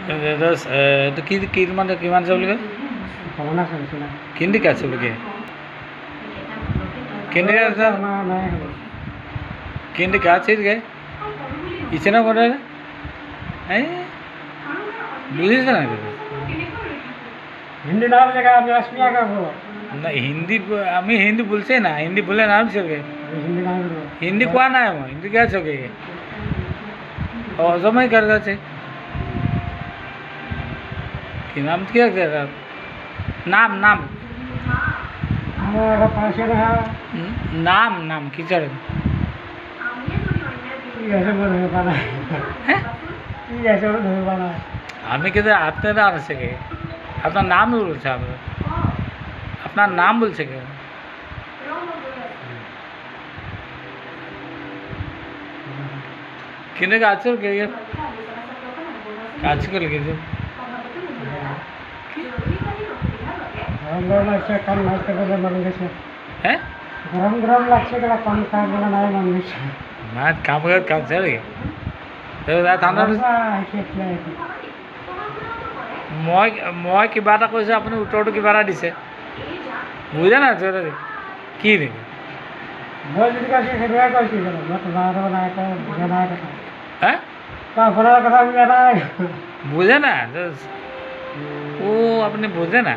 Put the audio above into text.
এইটো কি কিমান কিমান আছে বুলি কয় কিন্দিকে আছে বুলি কয় কিন্দিকে আছে किंदिके আছে गे इसे ना बोले बुझिस ना हिंदी नाम जगह आप असमिया का बोलो ना हिंदी हमें हिंदी बोलते ना हिंदी बोले नाम से हिंदी नाम हिंदी को ना है हिंदी क्या सके और समय करता है कि नाम क्या कहता नाम नाम हमारा पास है नाम नाम कीचड़ ऐसे बोल नहीं पाना है ऐसे बोल नहीं पाना हमें कहते आपने ना आ सके अपना नाम भी बोल सकते अपना नाम बोल सके किन्ने का आचर के ये आजकल के जो हम लोग ऐसे कम नहीं करते मरेंगे से हैं गरम गरम लगसे कला कम काम करना नहीं मांगे से मात काम कर काम चल गए तो रात ঠান্ডা মই কিবা এটা কৈছে আপুনি উত্তৰটো কিবা এটা দিছে বুজা না কি নেকি মই যদি কৈছে সেয়া কৈছে মই তোমাৰ নাই কয় বুজা নাই কথা হে আপোনাৰ কথা বুজা নাই বুঝে না ও আপনি বুঝে না